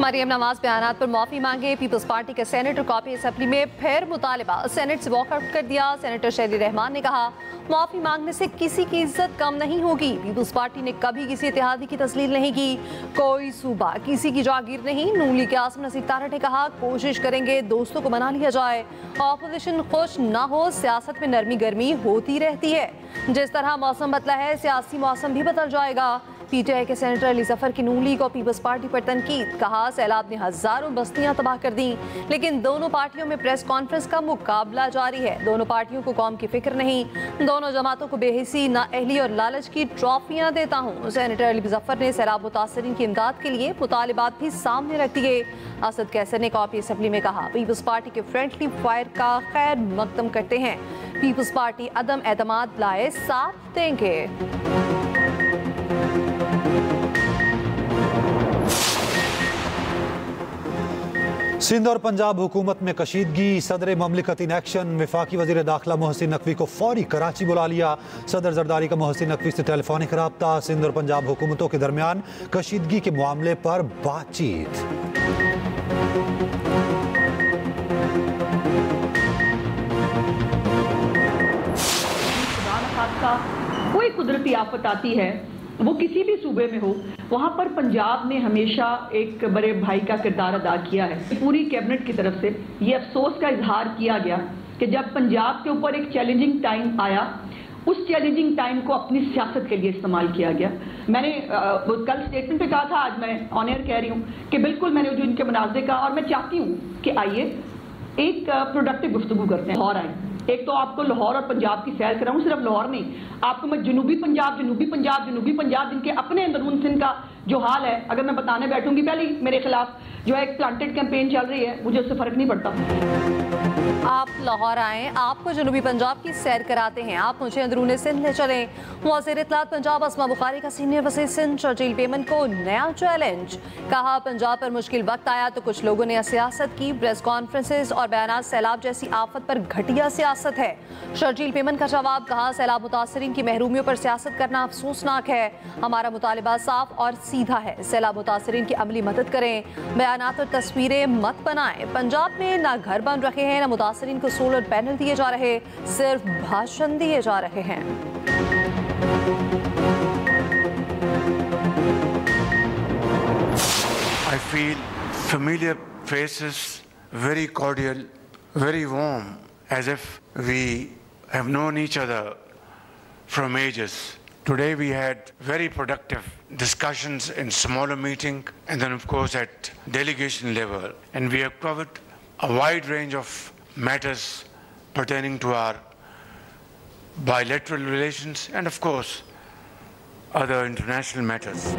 मरियम नवाज बयानात पर माफी मांगे। पीपल्स पार्टी के सेनेटर कॉपी असेंबली में फिर मुतालिबा, सेनेट से वॉकआउट कर दिया। सेनेटर शैली रहमान ने कहा माफी मांगने से किसी की इज्जत कम नहीं होगी। पीपल्स पार्टी ने कभी किसी इत्तेहादी की तस्लील नहीं की, कोई सूबा किसी की जागीर नहीं। नून लीग के आसिम नसीर तारड़ ने कहा कोशिश करेंगे दोस्तों को मना लिया जाए, ऑपोजिशन खुश ना हो, सियासत में नरमी गर्मी होती रहती है, जिस तरह मौसम बदला है सियासी मौसम भी बदल जाएगा। पीटीआई के सेनेटर अली जफर की नून लीग और पीपल्स पार्टी पर तनकीद, कहा सैलाब ने हजारों बस्तियां तबाह कर दी, लेकिन दोनों पार्टियों में प्रेस कॉन्फ्रेंस का मुकाबला जारी है। दोनों पार्टियों को कौम की फिक्र नहीं, दोनों जमातों को बेहिसी, नाअहली और लालच की ट्रॉफियां देता हूँ। सेनेटर अली जफर ने सैलाब मुतासरीन की इमदाद के लिए मुतालिबात भी सामने रख दिए। असद कैसर ने कॉपी असेंबली में कहा पीपल्स पार्टी के फ्रेंडली फायर का खैर मकदम करते हैं, पीपल्स पार्टी अदम एतमाद लाए साथ देंगे। सिंध और पंजाब हुकूमत में कशीदगी, सदर ममलिकत इन एक्शन। वफाकी वजीर दाखिला मोहसिन नकवी को फौरी कराची बुला लिया। सदर जरदारी का मोहसिन नकवी से टेलीफोनिक रब्ता। सिंध और पंजाब हुकूमतों के दरमियान कशीदगी के मामले पर बातचीत। कोई कुदरती आफत आती है, वो किसी भी सूबे में हो, वहाँ पर पंजाब ने हमेशा एक बड़े भाई का किरदार अदा किया है। पूरी कैबिनेट की तरफ से ये अफसोस का इजहार किया गया कि जब पंजाब के ऊपर एक चैलेंजिंग टाइम आया, उस चैलेंजिंग टाइम को अपनी सियासत के लिए इस्तेमाल किया गया। मैंने कल स्टेटमेंट पे कहा था, आज मैं ऑन एयर कह रही हूँ कि बिल्कुल मैंने जो इनके मुनाज़े का, और मैं चाहती हूँ कि आइए एक प्रोडक्टिव गुफ्तगू करते हैं। लाहौर आए, एक तो आपको लाहौर और पंजाब की सैर कराऊं, सिर्फ लाहौर नहीं, आपको मैं जनूबी पंजाब जिनके अपने अंदरून सिंध का जो हाल है, अगर मैं बताने बैठूंगी, पहले मेरे खिलाफ जो है एक प्लांटेड कैंपेन चल रही है, मुझे उससे फर्क नहीं पड़ता। आप लाहौर आएँ, आपको जनूबी पंजाब की सैर कराते हैं, आप मुझे अंदरून सिंध ले चलें। वज़ीर इत्तलात पंजाब अस्मा बुखारी का सीनियर वज़ीर सिंध शर्जील पेमन को नया चैलेंज, कहा पंजाब पर मुश्किल वक्त आया तो कुछ लोगों ने सियासत की। प्रेस कॉन्फ्रेंसेस और बयानात सैलाब जैसी आफत पर घटिया सियासत है। शर्जील पेमन का जवाब, कहा सैलाब मुतासरीन की महरूमियों पर सियासत करना अफसोसनाक है, हमारा मुतालिबा साफ और सीधा है, सैलाब मुतासरीन की अमली मदद करें, बयानात और तस्वीरें मत बनाएं। पंजाब में ना घर बन रहे हैं, ना मुतासरीन को सोलर पैनल दिए जा रहे, सिर्फ भाषण दिए जा रहे हैं। I feel familiar faces, very cordial, very warm, as if we have known each other from ages. Today we had very productive discussions in smaller meeting and then of course at delegation level, and we have covered a wide range of matters pertaining to our bilateral relations and of course other international matters.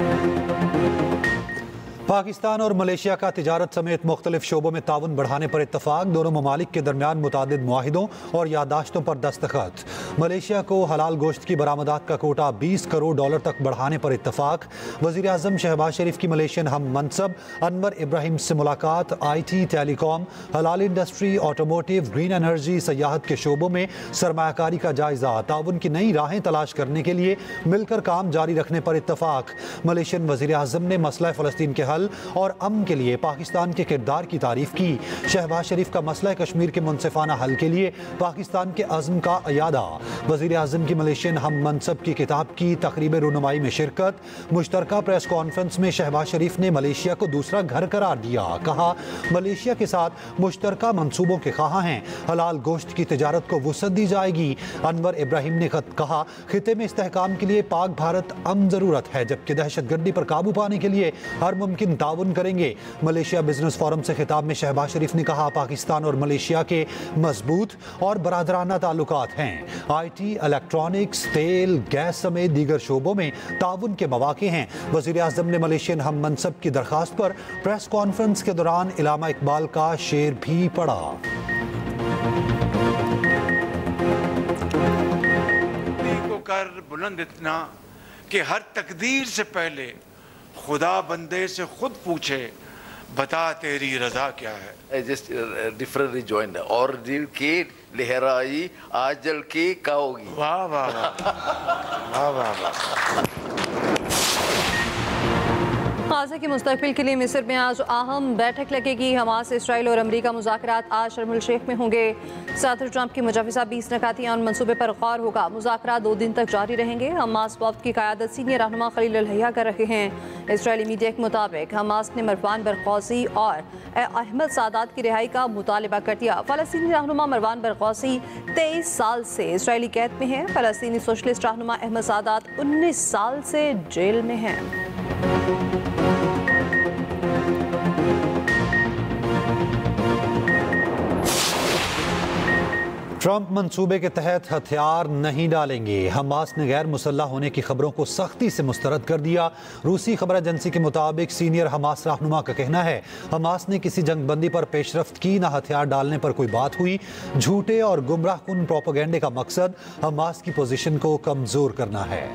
Pakistan और Malaysia का तिजारत समेत मुख्तलिफ शोबों में ताउन बढ़ाने पर इत्तफाक। दोनों ममालिक के दरमियान मुतादिद मुआहिदों और यादाश्तों पर दस्तखत। मलेशिया को हलाल गोश्त की बरामदात का कोटा $20 करोड़ तक बढ़ाने पर इत्तफाक। वज़ीर आज़म शहबाज शरीफ की मलेशियन हम मनसब अनवर इब्राहिम से मुलाकात। IT, टेलीकॉम, हलाल इंडस्ट्री, ऑटोमोटिव, ग्रीन एनर्जी, सयाहत के शोबों में सरमायाकारी का जायजा। ताउन की नई राहें तलाश करने के लिए मिलकर काम जारी रखने पर इत्तफाक। मलेशियन वज़ीर आज़म ने मसला फ़लस्तीन के और अमन के लिए पाकिस्तान के किरदार की तारीफ की। शहबाज शरीफ का मसला कश्मीर के मुनसिफाना हल के लिए पाकिस्तान के अज़्म का अयादा। वज़ीर आज़म की मलेशियन हम मनसब की किताब की तकरीब रुनुमाई में शिरकत। मुश्तरका प्रेस कॉन्फ्रेंस में शहबाज शरीफ ने मलेशिया को दूसरा घर करार दिया। कहा मलेशिया के साथ मुश्तरका मनसूबों के ख़्वाह हैं, हलाल गोश्त की तिजारत को वुसअत दी जाएगी। अनवर इब्राहिम ने कहा खिते में इस्तेहकाम के लिए पाक भारत अमन ज़रूरत है, जबकि दहशतगर्दी पर काबू पाने के लिए हर मुमकिन ताउन करेंगे। मलेशिया बिजनेस फोरम से खिताब में शहबाज शरीफ ने कहा पाकिस्तान और मलेशिया के मजबूत और बरादराना ताल्लुकात हैं। IT, इलेक्ट्रॉनिक्स, तेल, गैस समेत दीगर शोबों में ताउन के मौके हैं। वज़ीर आज़म ने मलेशियन हम मनसब की दरख्वास्त पर प्रेस कॉन्फ्रेंस के दौरान इलामा इकबाल का शेर भी पढ़ा। कर बुलंद इतना कि हर तकदीर से पहले खुदा बंदे से खुद पूछे बता तेरी रजा क्या है। I just differently joined और दिल की लहराई आजल की काओगी। वाह वाह वाह वाह वाह वाह। गाज़ा की मुस्तक़बिल के लिए मिस्र में आज अहम बैठक लगेगी। हमास, इसराइल और अमरीका मुज़ाकरात आज शर्म अल शेख में होंगे। सदर ट्रंप की मुजवज़ा 20 नकाती और मनसूबे पर गौर होगा। मुज़ाकरात 2 दिन तक जारी रहेंगे। हमास वफ़द की क़यादत सीनियर रहनुमा खलील अल हया कर रहे हैं। इसराइली मीडिया के मुताबिक हमास ने मरवान बरगौसी और अहमद सादात की रिहाई का मुतालबा कर दिया। फ़लस्तीनी रहनुमा मरवान बरगौसी 23 साल से इसराइली कैद में हैं। फ़लस्तीनी सोशलिस्ट रहनुमा अहमद सादात 19 साल से जेल में हैं। ट्रंप मंसूबे के तहत हथियार नहीं डालेंगे। हमास ने गैर मुसल्लह होने की खबरों को सख्ती से मुस्तरद कर दिया। रूसी खबर एजेंसी के मुताबिक सीनियर हमास रहनुमा का कहना है हमास ने किसी जंगबंदी पर पेशरफ्त की, न हथियार डालने पर कोई बात हुई। झूठे और गुमराहकुन प्रोपेगेंडे का मकसद हमास की पोजीशन को कमजोर करना है।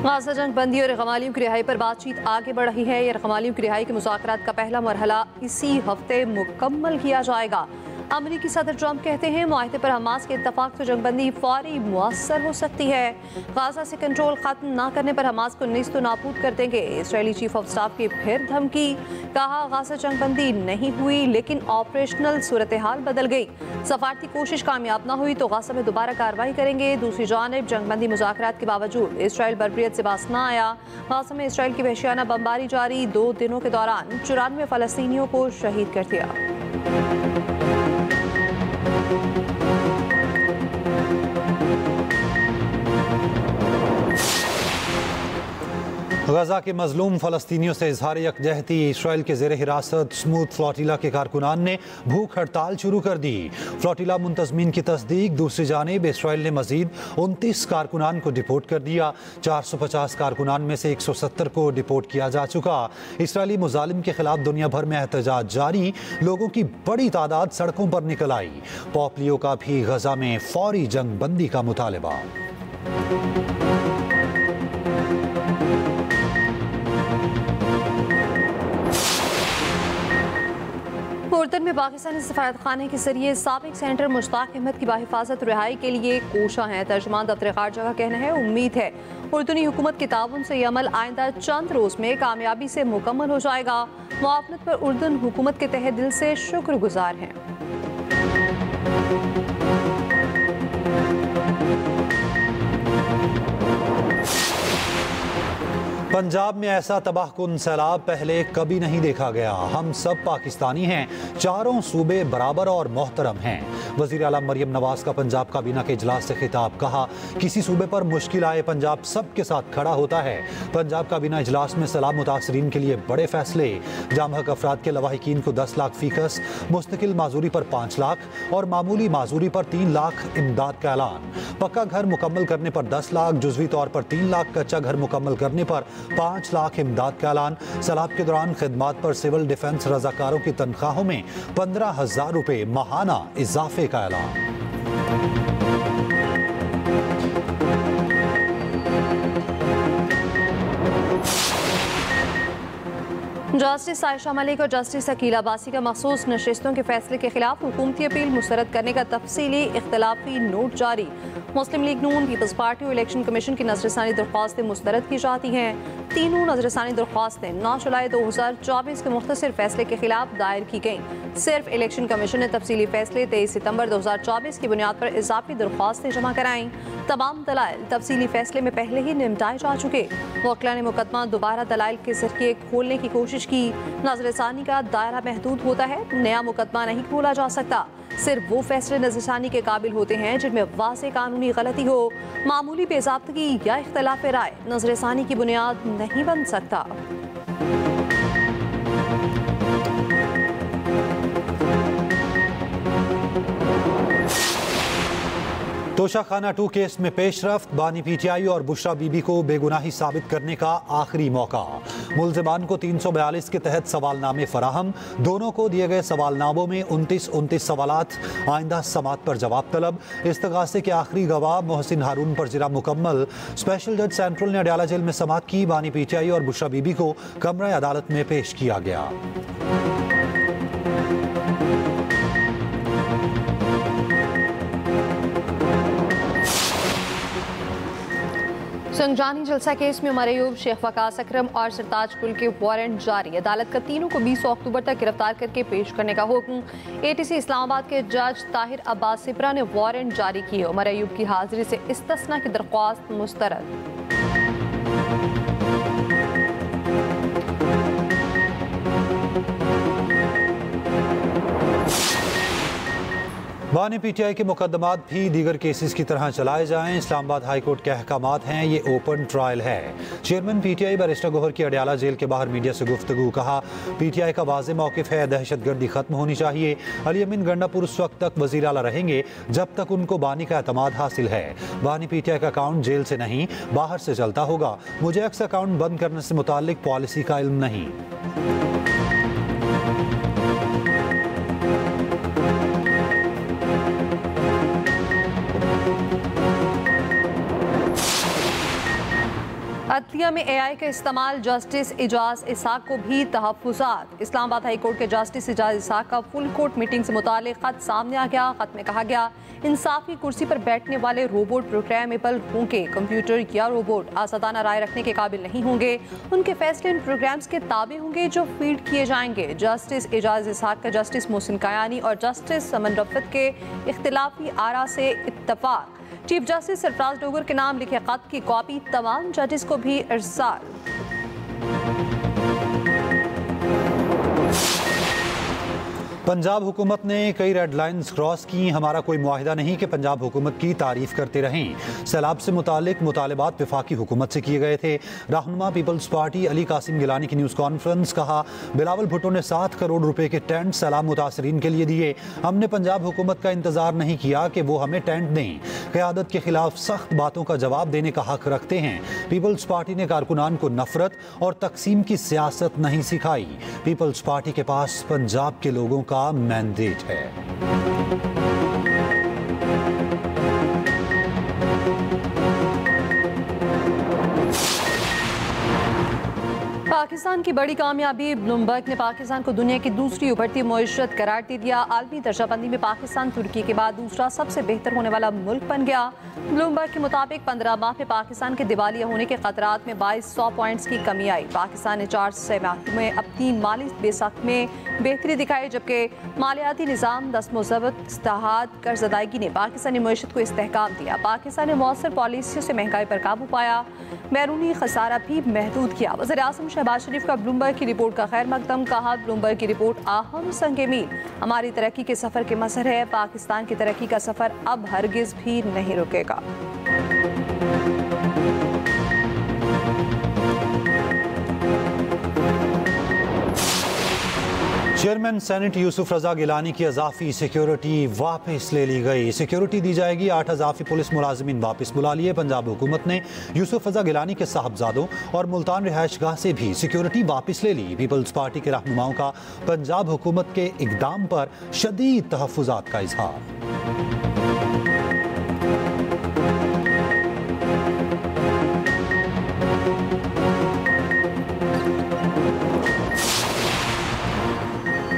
गाज़ा जंग बंदी और रगमालियों की रिहाई पर बातचीत आगे बढ़ रही है। ये रगमालियों की रिहाई के मुज़ाकरात का पहला मरहला इसी हफ्ते मुकम्मल किया जाएगा। अमरीकी सदर ट्रंप कहते हैं मुआहदे पर हमास के इत्तफाक से जंगबंदी फौरी मुअस्सर हो सकती है। गाज़ा से कंट्रोल खत्म न करने पर हमास को नेस्त नाबूद कर देंगे। इसराइली चीफ ऑफ स्टाफ की फिर धमकी, कहा गाज़ा जंगबंदी नहीं हुई लेकिन ऑपरेशनल सूरत हाल बदल गई। सफारती कोशिश कामयाब न हुई तो गाज़ा में दोबारा कार्रवाई करेंगे। दूसरी जानिब जंगबंदी मुज़ाकरात के बावजूद इसराइल बर्बरियत से बाज न आया। गाज़ा में इसराइल की वहशियाना बमबारी जारी। 2 दिनों के दौरान 94 फ़लस्तीनियों को शहीद कर दिया। गजा के मजलूम फ़लस्तीनियों से इजहार यकजहती। इसराइल के ज़ेर हिरासत स्मूथ फ्लोटिला के कारकुनान ने भूख हड़ताल शुरू कर दी। फ्लोटिला मुंतज़मीन की तस्दीक। दूसरी जानिब इसराइल ने मजीद 29 कारकुनान को डिपोर्ट कर दिया। 450 कारकुनान में से 170 को डिपोर्ट किया जा चुका। इसराइली मुजालिम के खिलाफ दुनिया भर में एहतजाज जारी। लोगों की बड़ी तादाद सड़कों पर निकल आई। पॉपलियो का भी गजा में फौरी जंग बंदी का मुतालबा। उर्दन में पाकिस्तानी सफारत खाने के जरिए साबिक सेनेटर मुश्ताक अहमद की बाहिफाजत रिहाई के लिए कोशा है। तर्जुमान दफ्तर खारजा का कहना है उम्मीद है उर्दूनी हुकूमत के ताउन से यह अमल आइंदा चंद रोज में कामयाबी से मुकम्मल हो जाएगा। मुआवनत पर उर्दन हुकूमत के तहे दिल से शुक्रगुजार हैं। पंजाब में ऐसा तबाहकुन सैलाब पहले कभी नहीं देखा गया। हम सब पाकिस्तानी हैं, चारों सूबे बराबर और मोहतरम हैं। वज़ीर आला मरियम नवाज का पंजाब काबीना के इजलास से खिताब, कहा किसी सूबे पर मुश्किल आए पंजाब सबके साथ खड़ा होता है। पंजाब काबीना इजलास में सैलाब मुतासरीन के लिए बड़े फैसले। जामहक अफराद के लवाहिकीन को 10 लाख फीकस, मुस्तकिल माजूरी पर 5 लाख और मामूली माजूरी पर 3 लाख इमदाद का ऐलान। पक्का घर मुकम्मल करने पर 10 लाख, जुज़वी तौर पर 3 लाख, कच्चा घर मुकम्मल करने पर 5 लाख इमदाद का ऐलान। सैलाब के दौरान खिदमात पर सिविल डिफेंस रजाकारों की तनख्वाहों में 15,000 रुपये माहाना इजाफे का ऐलान। जस्टिस आयशा मलिक और जस्टिस अकील अब्बासी का मखसूस नशिस्तों के फैसले के खिलाफ हुकूमती अपील मुस्तरद करने का तफसीली इख्तलाफी नोट जारी। मुस्लिम लीग नून, पीपल्स पार्टी और इलेक्शन कमीशन की नजरसानी दरख्वास्तें मुस्तरद की जाती हैं। तीनों नजरसानी दरख्वास्तें 9 जुलाई 2024 के मुख्तसर फैसले के खिलाफ दायर की गईं। सिर्फ इलेक्शन कमीशन ने तफसीली फैसले 23 सितंबर 2024 की बुनियाद पर इजाफी दरख्वास्तें जमा कराईं। तमाम दलाइल तफसीली फैसले में पहले ही निपटाए जा चुके। वकीला ने मुकदमा दोबारा दलाइल के जरिए खोलने की कोशिश की। नजरसानी का दायरा महदूद होता है, नया मुकदमा नहीं खोला जा सकता। सिर्फ वो फैसले नजरसानी के काबिल होते हैं जिनमें वाज़ेह कानूनी गलती हो। मामूली बेज़ाब्तगी या इख्तिलाफ राय नजरसानी की बुनियाद नहीं बन सकता। तोशाखाना 2 केस में पेशरफ्त। बानी पीटीआई और बुशरा बीबी को बेगुनाही साबित करने का आखिरी मौका। मुल्जिमान को 342 के तहत सवालनामे फराहम। दोनों को दिए गए सवालनामों में 29 सवालात। आइंदा समात पर जवाब तलब। इस्तगासे के आखिरी गवाह मोहसिन हारून पर जिरा मुकम्मल। स्पेशल जज सेंट्रल ने अडयाला जेल में समात की। बानी पीटीआई और बुशरा बीबी को कमरा अदालत में पेश किया गया। संजानी जलसा केस में उमर अयूब, शेख वकास अकरम और सरताज कुल के वारंट जारी। अदालत का तीनों को 20 अक्टूबर तक गिरफ्तार करके पेश करने का हुक्म। ATC इस्लामाबाद के जज ताहिर अब्बास सिपरा ने वारंट जारी किए। उमर अयूब की हाजिरी से इस्तिस्ना की दरख्वास्त मुस्तरद। बानी PTI के मुकदमात भी दीगर केसेस की तरह चलाए जाएं। इस्लामाबाद हाई कोर्ट के अहकामात हैं, ये ओपन ट्रायल है। चेयरमैन PTI बैरिस्टर गौहर की अडियाला जेल के बाहर मीडिया से गुफ्तगू। कहा PTI का वाज़ेह मौक़िफ़ है, दहशतगर्दी खत्म होनी चाहिए। अली अमीन गंडापुर उस वक्त तक वज़ीर आला रहेंगे जब तक उनको बानी का एतमाद हासिल है। बानी PTI का अकाउंट जेल से नहीं बाहर से चलता होगा। मुझे एक्स अकाउंट बंद करने से मुताल्लिक पॉलिसी का इल्म नहीं। अदलिया में AI का इस्तेमाल, जस्टिस एजाज इसाक को भी तहफ़्फ़ुज़ात। इस्लामाबाद हाई कोर्ट के जस्टिस एजाज इसाक का फुल कोर्ट मीटिंग से मुताल्लिक़ ख़त सामने आ गया। ख़त में कहा गया, इंसाफी कुर्सी पर बैठने वाले रोबोट प्रोग्रामेबल होंगे। कंप्यूटर या रोबोट आज़ादाना राय रखने के काबिल नहीं होंगे। उनके फैसले उन प्रोग्राम्स के ताबे होंगे जो फीड किए जाएंगे। जस्टिस एजाज इसाक का जस्टिस मोहसिन कायानी और जस्टिस समन रफ़त के इख्तिलाफी आरा से इत्तफाक। चीफ जस्टिस सरफराज डोगर के नाम लिखे खत की कॉपी तमाम जजेस को भी इरसाल। पंजाब हुकूमत ने कई रेड लाइन्स क्रॉस की। हमारा कोई मुआहिदा नहीं कि पंजाब हुकूमत की तारीफ करते रहें। सैलाब से मुतालिक मुतालबात वफाकी हुकूमत से किए गए थे। रहनुमा पीपल्स पार्टी अली कासिम गिलानी की न्यूज़ कॉन्फ्रेंस। कहा, बिलावल भुट्टो ने 7 करोड़ रुपए के टेंट सैलाब मुतासरीन के लिए दिए। हमने पंजाब हुकूमत का इंतजार नहीं किया कि वो हमें टेंट दें। क़यादत के खिलाफ सख्त बातों का जवाब देने का हक रखते हैं। पीपल्स पार्टी ने कारकुनान को नफरत और तकसीम की सियासत नहीं सिखाई। पीपल्स पार्टी के पास पंजाब के लोगों का मैंडेट है। पाकिस्तान की बड़ी कामयाबी, ब्लूमबर्ग ने पाकिस्तान को दुनिया की दूसरी उभरती मईशत करार दे दिया। आलमी दर्जाबंदी में पाकिस्तान तुर्की के बाद दूसरा सबसे बेहतर होने वाला मुल्क बन गया। ब्लूमबर्ग के मुताबिक 15 माह में पाकिस्तान के दिवालिया होने के खतरात में 2200 पॉइंट्स की कमी आई। पाकिस्तान ने 4 माह में अपनी माली बेसाख में बेहतरी दिखाई, जबकि मालियाती निज़ाम, दस्तमज़बत, इस्तेहाद, कर्ज अदायगी ने पाकिस्तानी मईशत को इस्तेहकाम दिया। पाकिस्तान ने मौसर पॉलिसियों से महंगाई पर काबू पाया, बैरूनी खसारा भी महदूद किया। वज़ीर आज़म शहबाज शरीफ का ब्लूमबर्ग की रिपोर्ट का खैर मकदम। कहा, ब्लूमबर्ग की रिपोर्ट अहम संग मील हमारी तरक्की के सफ़र के मसर है। पाकिस्तान की तरक्की का सफ़र अब हरगिज़ भी नहीं रुकेगा। चेयरमैन सेनेट यूसुफ रजा गिलानी की अजाफी सिक्योरिटी वापस ले ली गई। सिक्योरिटी दी जाएगी। 8 अजाफी पुलिस मुलाजिमीन वापस बुला लिए। पंजाब हुकूमत ने यूसुफ रजा गिलानी के साहबजादों और मुल्तान रिहायशगाह से भी सिक्योरिटी वापस ले ली। पीपल्स पार्टी के रहनुमाओं का पंजाब हुकूमत के इकदाम पर शदीद तहफ़्फ़ुज़ात का इजहार।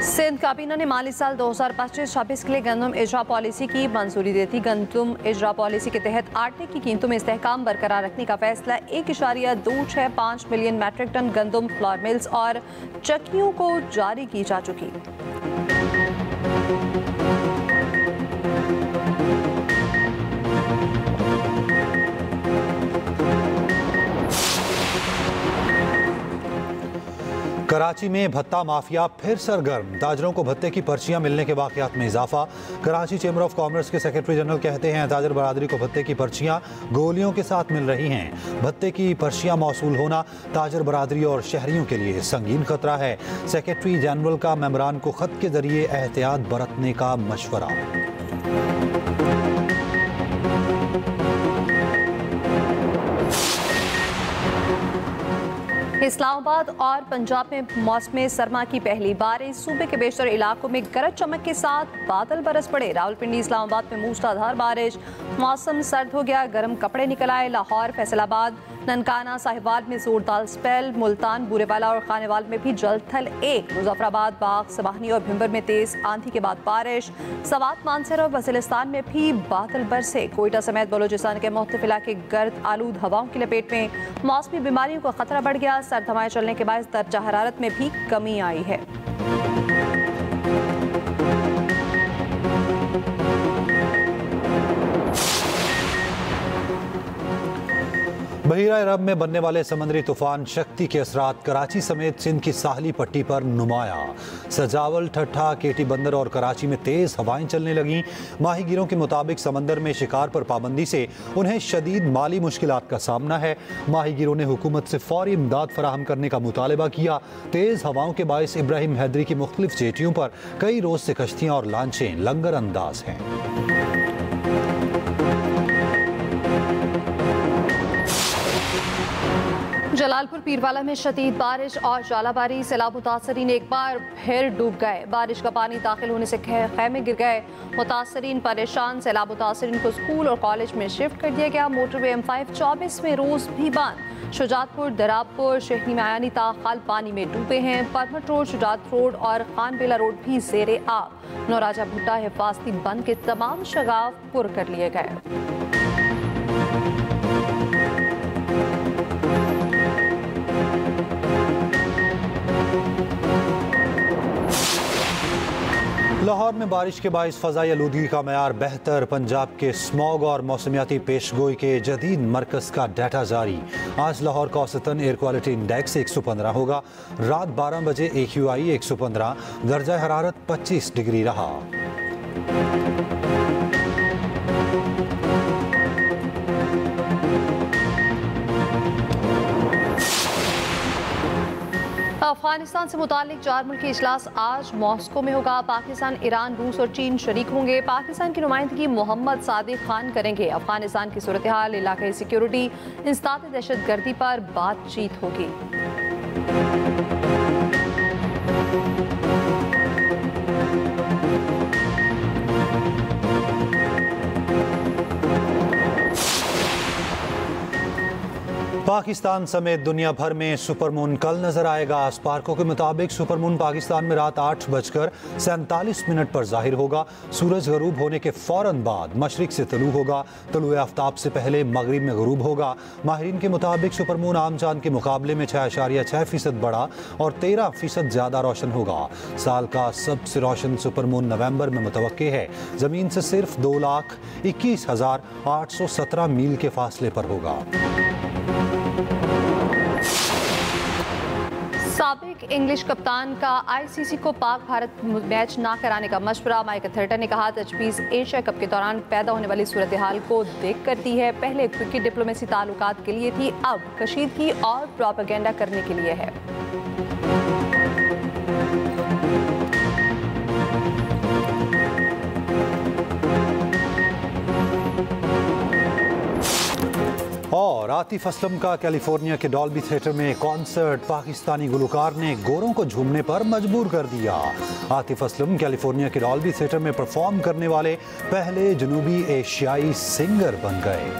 सिंध काबीना ने माली साल 2025-26 के लिए गंदम इजरा पॉलिसी की मंजूरी दी थी। गंदम इजरा पॉलिसी के तहत आटे की कीमतों में इस्तेहकाम बरकरार रखने का फैसला 1.265 मिलियन मैट्रिक टन गंदम फ्लोर मिल्स और चक्कियों को जारी की जा चुकी। कराची में भत्ता माफिया फिर सरगर्म। ताजरों को भत्ते की पर्चियां मिलने के वाकयात में इजाफा। कराची चेंबर ऑफ कॉमर्स के सेक्रेटरी जनरल कहते हैं, ताजर बरादरी को भत्ते की पर्चियां गोलियों के साथ मिल रही हैं। भत्ते की पर्चियां मौसूल होना ताजर बरादरी और शहरियों के लिए संगीन खतरा है। सेक्रेटरी जनरल का मेंबरान को खत के जरिए एहतियात बरतने का मशवरा। इस्लामाबाद और पंजाब में मौसम सरमा की पहली बारिश। सूबे के बेशतर इलाकों में गरज चमक के साथ बादल बरस पड़े। रावलपिंडी इस्लामाबाद में मूसलाधार बारिश। मौसम सर्द हो गया, गर्म कपड़े निकल आए। लाहौर, फैसलाबाद, ननकाना, साहिवाल में जोरदार स्पेल। मुल्तान, बुरेवाला और खानेवाल में भी जल थल 1। मुजफ्फराबाद, बाग, सवाहनी और भिम्बर में तेज आंधी के बाद बारिश। सवात, मानसर और वजीरिस्तान में भी बादल बरसे। कोयटा समेत बलोचिस्तान के मुख्तलिफ इलाके गर्द आलूद हवाओं की लपेट में। मौसमी बीमारियों का खतरा बढ़ गया। सर्द हवाएं चलने के बाद दर्जा हरारत में भी कमी आई है। बहीरा अरब में बनने वाले समुद्री तूफान शक्ति के असरात कराची समेत सिंध की साहली पट्टी पर नुमाया। सजावल, ठट्ठा, केटी बंदर और कराची में तेज हवाएं चलने लगीं। माहीगीरों के मुताबिक समंदर में शिकार पर पाबंदी से उन्हें शदीद माली मुश्किलात का सामना है। माहीगीरों ने हुकूमत से फौरी इमदाद फराहम करने का मुतालबा किया। तेज हवाओं के बायस इब्राहिम हैदरी की मुख्तलिफ जेटियों पर कई रोज से कश्तियां और लांचें लंगर अंदाज हैं। जलालपुर पीरवाला में शदीद बारिश और जालाबारी। सैलाब मुतासरीन एक बार फिर डूब गए। बारिश का पानी दाखिल होने से खैमे गिर गए। मुतासरीन परेशान। सैलाब मुतासरीन को स्कूल और कॉलेज में शिफ्ट कर दिया गया। मोटरवे M5 24वें रोज भी बंद। शुजातपुर, दराबपुर, शहरी मायानी ताखाल पानी में डूबे हैं। परमट रोड, शुजात रोड और खानबेला रोड भी जेरे आब। नौराजा भुट्टा हिफाजती बंद के तमाम शगाफ पुर कर लिए गए। लाहौर में बारिश के बायस फ़ज़ाई आलूदगी का मयार बेहतर। पंजाब के स्मॉग और मौसमियाती पेशगोई के जदीद मरकज़ का डाटा जारी। आज लाहौर का औसतन एयर क्वालिटी इंडेक्स 115 होगा। रात 12 बजे AQI 115, दर्जा हरारत 25 डिग्री रहा। अफगानिस्तान से मुतालिक 4 मुल्की इजलास आज मॉस्को में होगा। पाकिस्तान, ईरान, रूस और चीन शरीक होंगे। पाकिस्तान की नुमाइंदगी मोहम्मद सादिक खान करेंगे। अफगानिस्तान की सूरत हाल, इलाकाई सिक्योरिटी, इंसदाद दहशतगर्दी पर बातचीत होगी। पाकिस्तान समेत दुनिया भर में सुपरमून कल नजर आएगा। स्पार्को के मुताबिक सुपरमून पाकिस्तान में रात 8:47 पर जाहिर होगा। सूरज गरूब होने के फौरन बाद मशरिक से तलू होगा। तलुए आफ्ताब से पहले मगरिब में गरूब होगा। माहिरीन के मुताबिक सुपरमून आम चांद के मुकाबले में 6.6% बड़ा और 13% ज्यादा रोशन होगा। साल का सबसे रोशन सुपरमून नवंबर में मुतवक्के है। जमीन से सिर्फ 2,21,817 मील के फासले पर होगा। साबिक इंग्लिश कप्तान का ICC को पाक भारत मैच ना कराने का मशवरा। माइक अथर्टन ने कहा, तजवीज़ एशिया कप के दौरान पैदा होने वाली सूरत हाल को देख कर दी है। पहले क्रिकेट डिप्लोमेसी ताल्लुकात के लिए थी, अब कशीदगी और प्रोपेगेंडा करने के लिए है। और आतिफ असलम का कैलिफोर्निया के डॉल्बी थिएटर में कॉन्सर्ट। पाकिस्तानी गुलकार ने गोरों को झूमने पर मजबूर कर दिया। आतिफ असलम कैलिफोर्निया के डॉल्बी थिएटर में परफॉर्म करने वाले पहले जनूबी एशियाई सिंगर बन गए।